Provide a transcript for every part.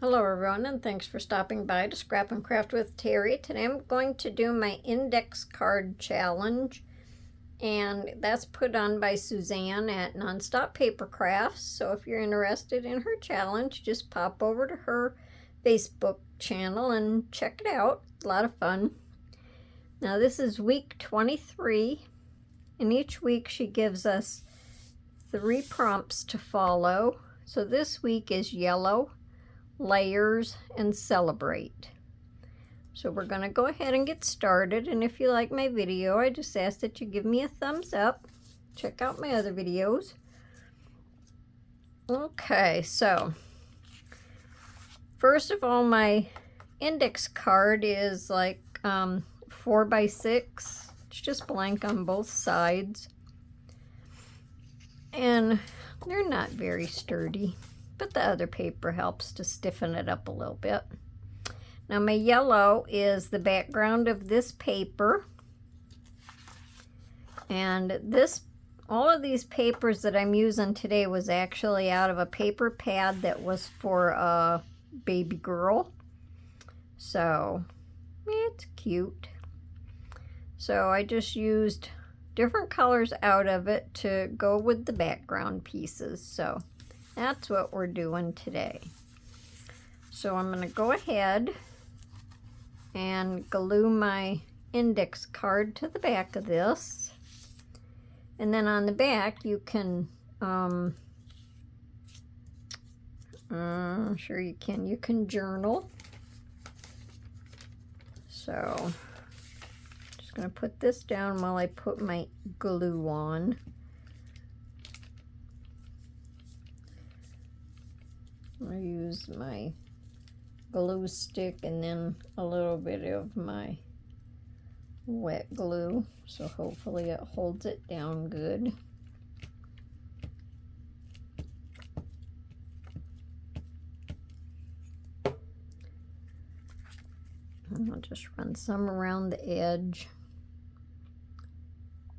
Hello everyone, and thanks for stopping by to Scrap and Craft with Terry. Today I'm going to do my index card challenge, and that's put on by Suzanne at Nonstop Papercrafts. So if you're interested in her challenge, just pop over to her Facebook channel and check it out. It's a lot of fun. Now this is week 23, and each week she gives us 3 prompts to follow. So this week is yellow, layers, and celebrate. So we're going to go ahead and get started, and if you like my video, I just ask that you give me a thumbs up. Check out my other videos. Okay, so first of all, my index card is like 4x6. It's just blank on both sides, and they're not very sturdy, but the other paper helps to stiffen it up a little bit. Now my yellow is the background of this paper, and all of these papers that I'm using today was actually out of a paper pad that was for a baby girl, so it's cute. So I just used different colors out of it to go with the background pieces, so that's what we're doing today. So I'm going to go ahead and glue my index card to the back of this. And then on the back you can, sure you can journal. So just going to put this down while I put my glue on. I use my glue stick and then a little bit of my wet glue, so hopefully it holds it down good. And I'll just run some around the edge.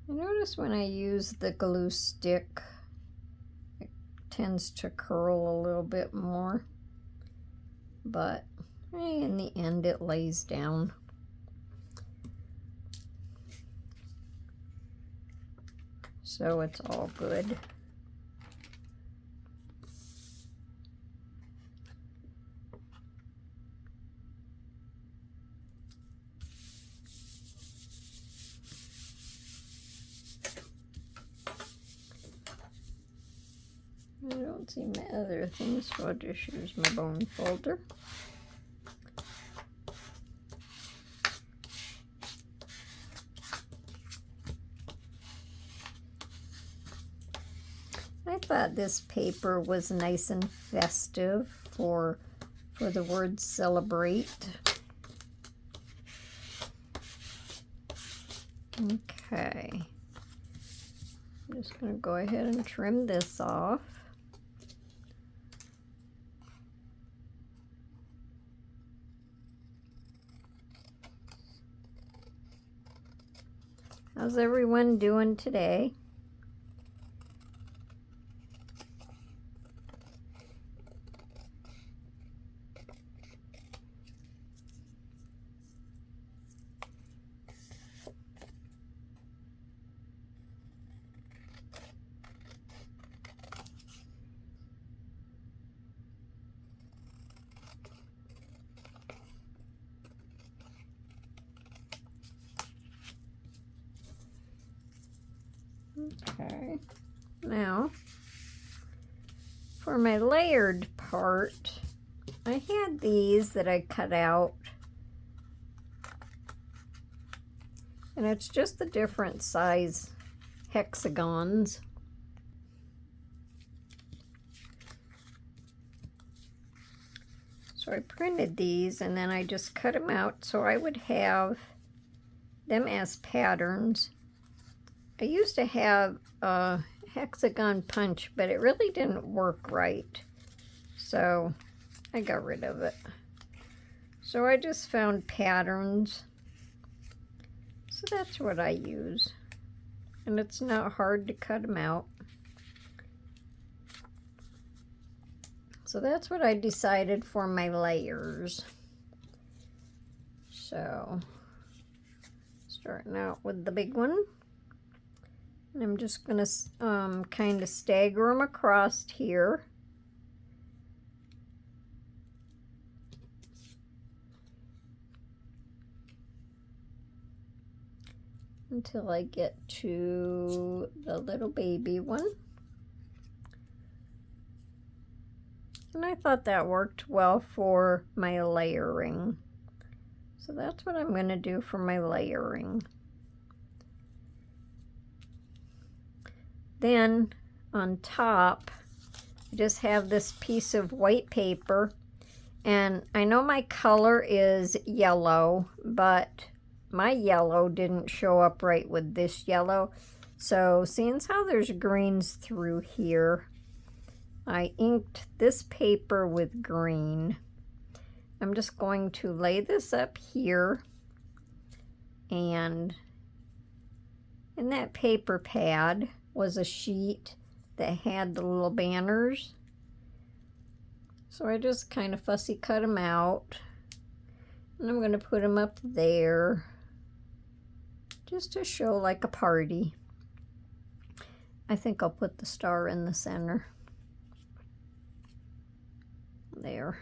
I notice when I use the glue stick, tends to curl a little bit more, but in the end it lays down. So it's all good. I don't see my other things, so I'll just use my bone folder. I thought this paper was nice and festive for the word celebrate. Okay. I'm just going to go ahead and trim this off. How's everyone doing today? Okay, now for my layered part, I had these that I cut out, and it's just the different size hexagons. So I printed these and then I just cut them out so I would have them as patterns. I used to have a hexagon punch, but it really didn't work right, so I got rid of it. So I just found patterns, so that's what I use, and it's not hard to cut them out. So that's what I decided for my layers. So starting out with the big one. And I'm just going to kind of stagger them across here. Until I get to the little baby one. And I thought that worked well for my layering. So that's what I'm going to do for my layering. Then on top, I just have this piece of white paper. And I know my color is yellow, but my yellow didn't show up right with this yellow. So seeing as how there's greens through here, I inked this paper with green. I'm just going to lay this up here, and in that paper pad was a sheet that had the little banners. So I just kind of fussy cut them out, and I'm going to put them up there just to show like a party. I think I'll put the star in the center. There.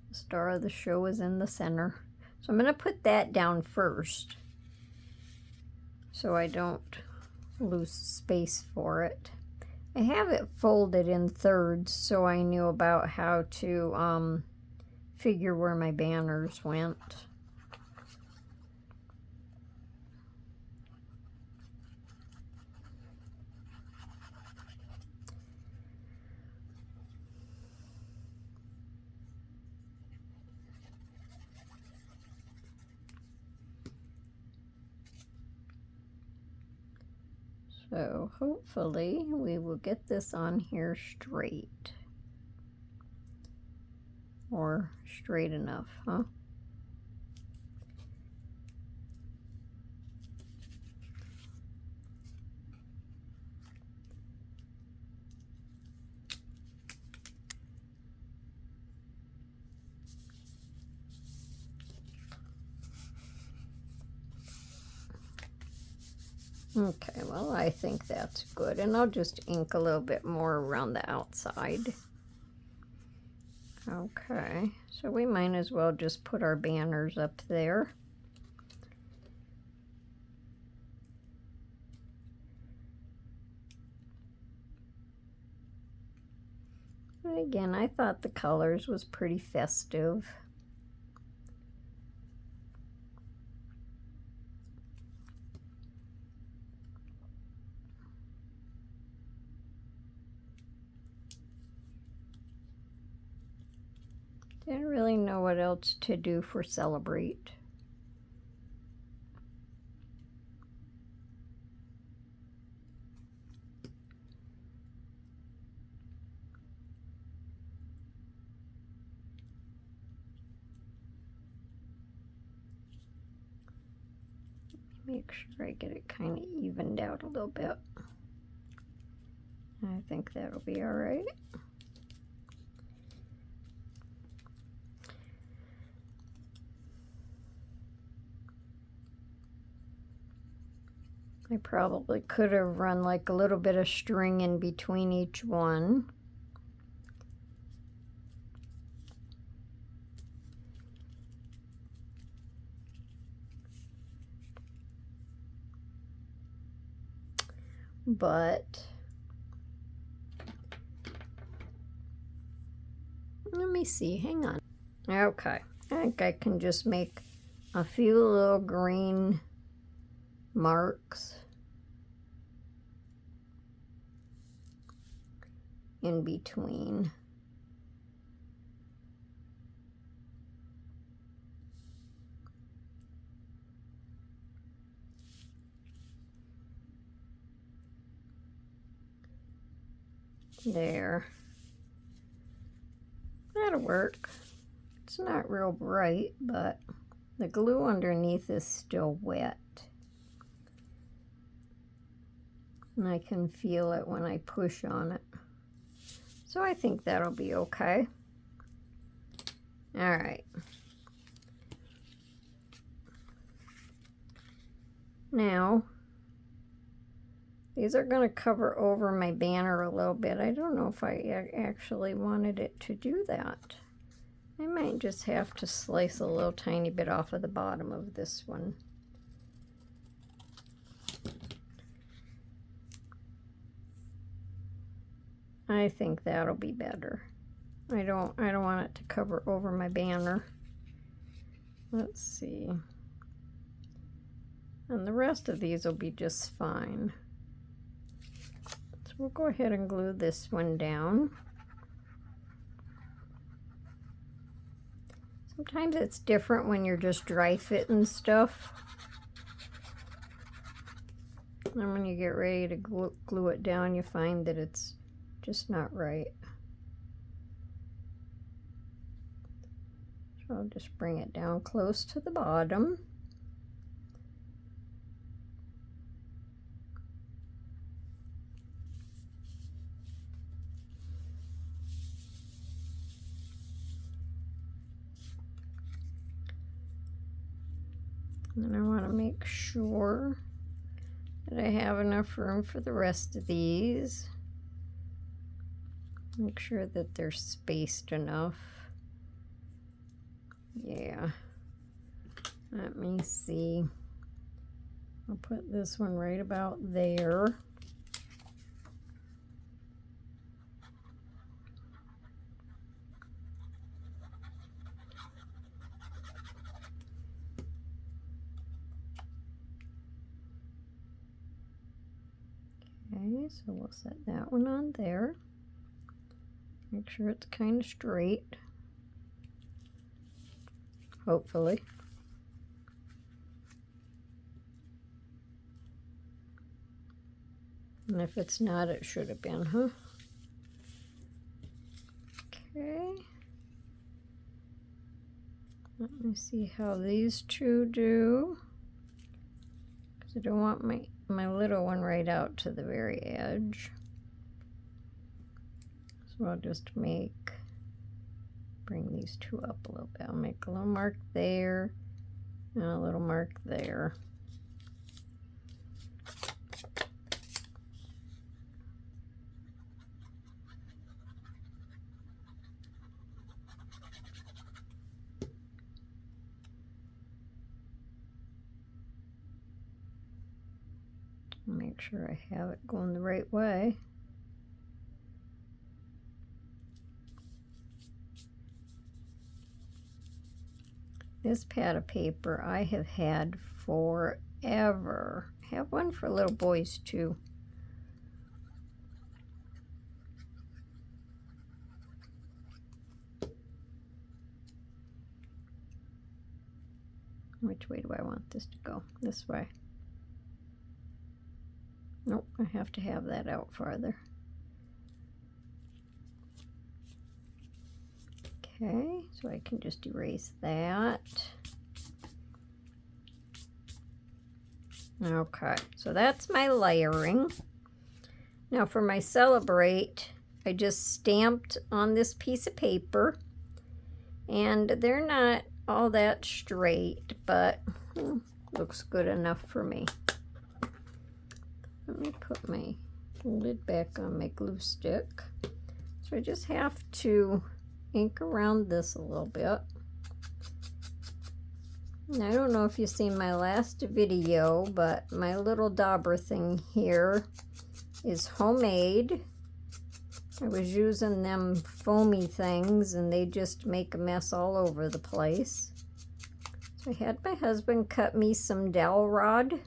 The star of the show is in the center. So I'm going to put that down first so I don't lose space for it. I have it folded in thirds so I knew about how to figure where my banners went. So hopefully we will get this on here straight. Or straight enough, huh? Okay, well, I think that's good. And I'll just ink a little bit more around the outside. Okay, so we might as well just put our banners up there. And again, I thought the colors was pretty festive. Didn't really know what else to do for Celebrate. Make sure I get it kind of evened out a little bit. I think that'll be all right. I probably could have run like a little bit of string in between each one. But let me see, hang on. Okay, I think I can just make a few little green marks in between. There. That'll work. It's not real bright, but the glue underneath is still wet. And I can feel it when I push on it. So I think that'll be okay. All right. Now, these are going to cover over my banner a little bit. I don't know if I actually wanted it to do that. I might just have to slice a little tiny bit off of the bottom of this one. I think that'll be better. I don't want it to cover over my banner. Let's see. And the rest of these will be just fine. So we'll go ahead and glue this one down. Sometimes it's different when you're just dry fitting stuff. And when you get ready to glue it down, you find that it's just not right. So I'll just bring it down close to the bottom. And I want to make sure that I have enough room for the rest of these. Make sure that they're spaced enough. Yeah. Let me see. I'll put this one right about there. Okay, so we'll set that one on there. Make sure it's kind of straight. Hopefully. And if it's not, it should have been, huh? Okay. Let me see how these two do. Because I don't want my little one right out to the very edge. So I'll just bring these two up a little bit. I'll make a little mark there and a little mark there. Make sure I have it going the right way. This pad of paper I have had forever. I have one for little boys too. Which way do I want this to go? This way. Nope, I have to have that out farther. Okay, so I can just erase that. Okay, so that's my layering. Now for my celebrate, I just stamped on this piece of paper, and they're not all that straight, but looks good enough for me. Let me put my lid back on my glue stick. So I just have to ink around this a little bit. And I don't know if you've seen my last video, but my little dauber thing here is homemade. I was using them foamy things and they just make a mess all over the place. So I had my husband cut me some dowel rod,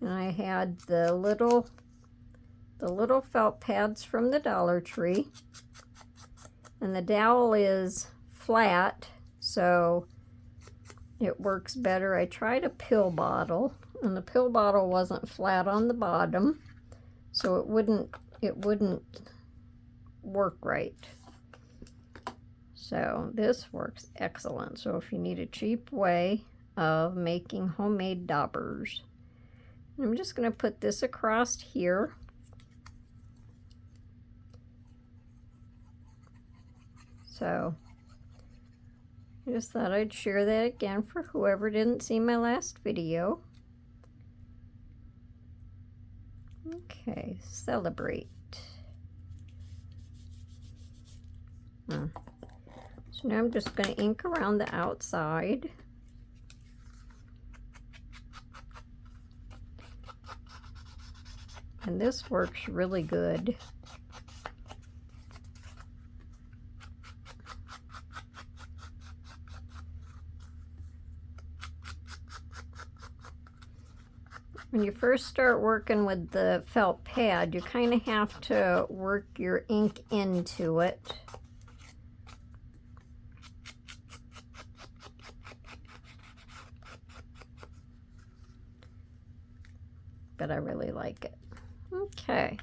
and I had the little felt pads from the Dollar Tree. And the dowel is flat, so it works better. I tried a pill bottle, and the pill bottle wasn't flat on the bottom, so it wouldn't work right. So this works excellent. So if you need a cheap way of making homemade daubers, I'm just going to put this across here. So I just thought I'd share that again for whoever didn't see my last video. Okay, celebrate. So now I'm just going to ink around the outside. And this works really good. When you first start working with the felt pad, you kind of have to work your ink into it. But I really like it. Okay,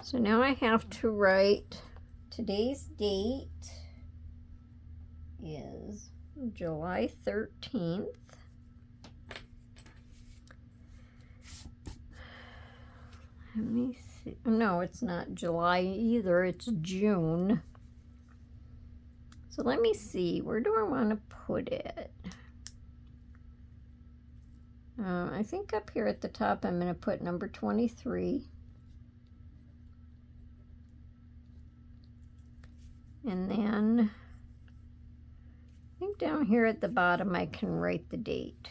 so now I have to write today's date is July 13th. Let me see. No, it's not July either. It's June. So let me see. Where do I want to put it? I think up here at the top I'm going to put number 23. And then I think down here at the bottom I can write the date.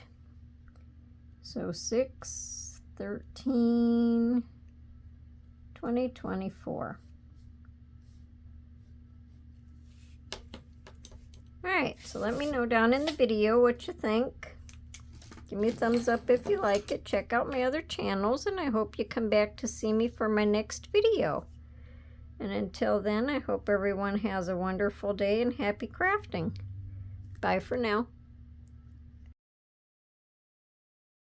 So 6/13/2024. Alright, so let me know down in the video what you think. Give me a thumbs up if you like it. Check out my other channels, and I hope you come back to see me for my next video. And until then, I hope everyone has a wonderful day and happy crafting. Bye for now.